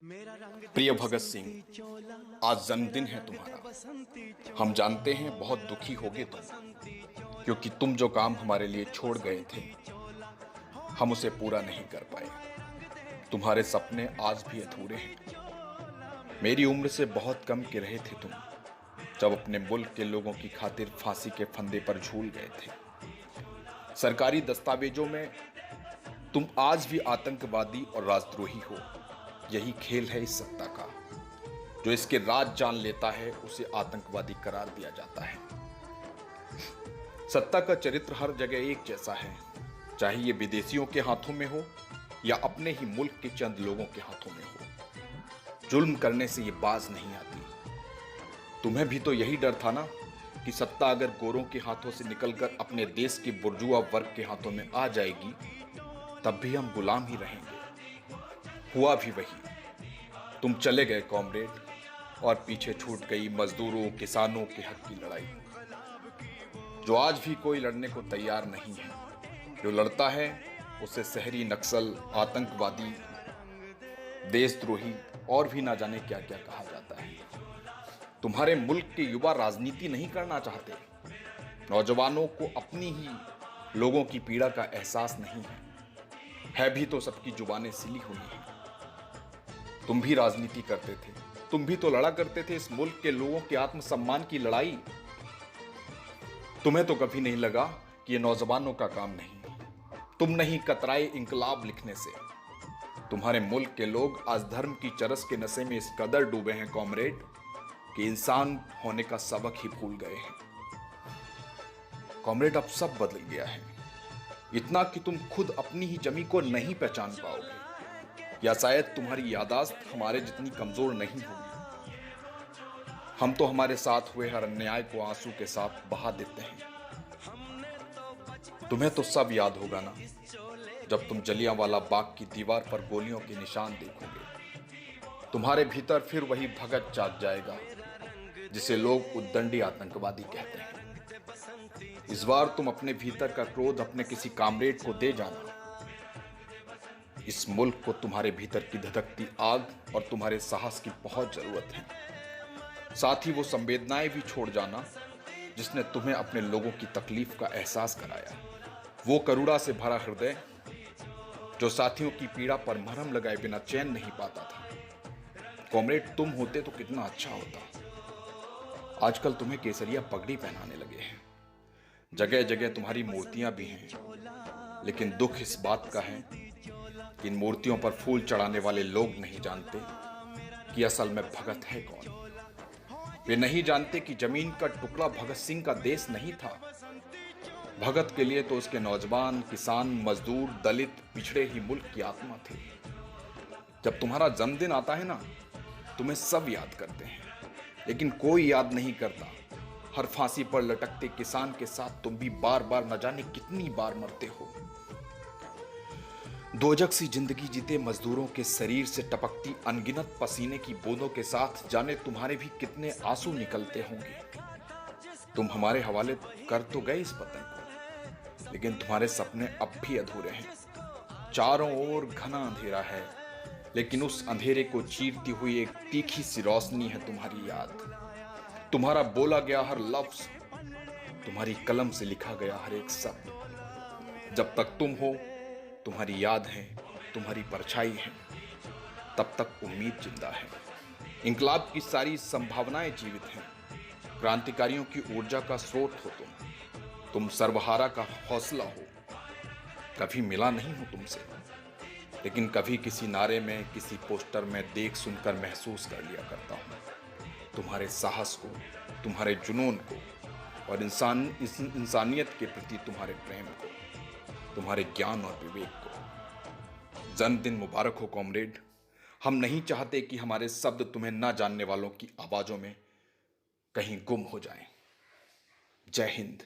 प्रिय भगत सिंह, आज जन्मदिन है तुम्हारा। हम जानते हैं बहुत दुखी होगे तुम, क्योंकि तुम जो काम हमारे लिए छोड़ गए थे हम उसे पूरा नहीं कर पाए। तुम्हारे सपने आज भी अधूरे हैं। मेरी उम्र से बहुत कम के रहे थे तुम, जब अपने मुल्क के लोगों की खातिर फांसी के फंदे पर झूल गए थे। सरकारी दस्तावेजों में तुम आज भी आतंकवादी और राजद्रोही हो। यही खेल है इस सत्ता का। जो इसके राज जान लेता है उसे आतंकवादी करार दिया जाता है। सत्ता का चरित्र हर जगह एक जैसा है, चाहे ये विदेशियों के हाथों में हो या अपने ही मुल्क के चंद लोगों के हाथों में हो। जुल्म करने से ये बाज नहीं आती। तुम्हें भी तो यही डर था ना कि सत्ता अगर गोरों के हाथों से निकलकर अपने देश के बुर्जुआ वर्ग के हाथों में आ जाएगी तब भी हम गुलाम ही रहेंगे। हुआ भी वही। तुम चले गए कॉमरेड, और पीछे छूट गई मजदूरों किसानों के हक की लड़ाई। जो आज भी कोई लड़ने को तैयार नहीं है। जो लड़ता है उसे शहरी नक्सल, आतंकवादी, देशद्रोही और भी ना जाने क्या क्या कहा जाता है। तुम्हारे मुल्क के युवा राजनीति नहीं करना चाहते। नौजवानों को अपनी ही लोगों की पीड़ा का एहसास नहीं है भी तो सबकी जुबानें सिली हुई हैं। तुम भी राजनीति करते थे, तुम भी तो लड़ा करते थे इस मुल्क के लोगों के आत्मसम्मान की लड़ाई। तुम्हें तो कभी नहीं लगा कि ये नौजवानों का काम नहीं। तुम नहीं कतराए इंकलाब लिखने से। तुम्हारे मुल्क के लोग आज धर्म की चरस के नशे में इस कदर डूबे हैं कॉमरेड कि इंसान होने का सबक ही भूल गए हैं। कॉमरेड, अब सब बदल गया है, इतना कि तुम खुद अपनी ही जमी को नहीं पहचान पाओगे, या शायद तुम्हारी यादाश्त हमारे जितनी कमजोर नहीं होगी। हम तो हमारे साथ हुए हर अन्याय को आंसू के साथ बहा देते हैं। तुम्हें तो सब याद होगा ना, जब तुम जलियांवाला बाग की दीवार पर गोलियों के निशान देखोगे। तुम्हारे भीतर फिर वही भगत जाग जाएगा जिसे लोग उद्दंडी आतंकवादी कहते हैं। इस बार तुम अपने भीतर का क्रोध अपने किसी कामरेड को दे जाना। इस मुल्क को तुम्हारे भीतर की धधकती आग और तुम्हारे साहस की बहुत जरूरत है। साथ ही वो संवेदनाएं भी छोड़ जाना जिसने तुम्हें अपने लोगों की तकलीफ का एहसास कराया। वो करुणा से भरा हृदय जो साथियों की पीड़ा पर मरहम लगाए बिना चैन नहीं पाता था। कॉमरेड, तुम होते तो कितना अच्छा होता। आजकल तुम्हें केसरिया पगड़ी पहनाने लगे हैं। जगह जगह तुम्हारी मूर्तियां भी हैं, लेकिन दुख इस बात का है कि इन मूर्तियों पर फूल चढ़ाने वाले लोग नहीं जानते कि असल में भगत है कौन। वे नहीं जानते कि जमीन का टुकड़ा भगत सिंह का देश नहीं था। भगत के लिए तो उसके नौजवान, किसान, मजदूर, दलित, पिछड़े ही मुल्क की आत्मा थे। जब तुम्हारा जन्मदिन आता है ना, तुम्हें सब याद करते हैं, लेकिन कोई याद नहीं करता हर फांसी पर लटकते किसान के साथ तुम भी बार बार न जाने कितनी बार मरते हो। दोजक सी जिंदगी जीते मजदूरों के शरीर से टपकती अनगिनत पसीने की बूंदों के साथ जाने तुम्हारे भी कितने आंसू निकलते होंगे। तुम हमारे हवाले कर तो गए इस वतन को, लेकिन तुम्हारे सपने अब भी अधूरे हैं। चारों ओर घना अंधेरा है, लेकिन उस अंधेरे को चीरती हुई एक तीखी सी रोशनी है तुम्हारी याद। तुम्हारा बोला गया हर लफ्ज, तुम्हारी कलम से लिखा गया हर एक शब्द। जब तक तुम हो, तुम्हारी याद है, तुम्हारी परछाई है, तब तक उम्मीद जिंदा है। इंकलाब की सारी संभावनाएं जीवित हैं। क्रांतिकारियों की ऊर्जा का स्रोत हो तुम सर्वहारा का हौसला हो। कभी मिला नहीं हो तुमसे, लेकिन कभी किसी नारे में, किसी पोस्टर में देख सुनकर महसूस कर लिया करता हूं तुम्हारे साहस को, तुम्हारे जुनून को और इंसानियत के प्रति तुम्हारे प्रेम को, तुम्हारे ज्ञान और विवेक को। जन्मदिन मुबारक हो कॉमरेड। हम नहीं चाहते कि हमारे शब्द तुम्हें ना जानने वालों की आवाजों में कहीं गुम हो जाएं। जय हिंद।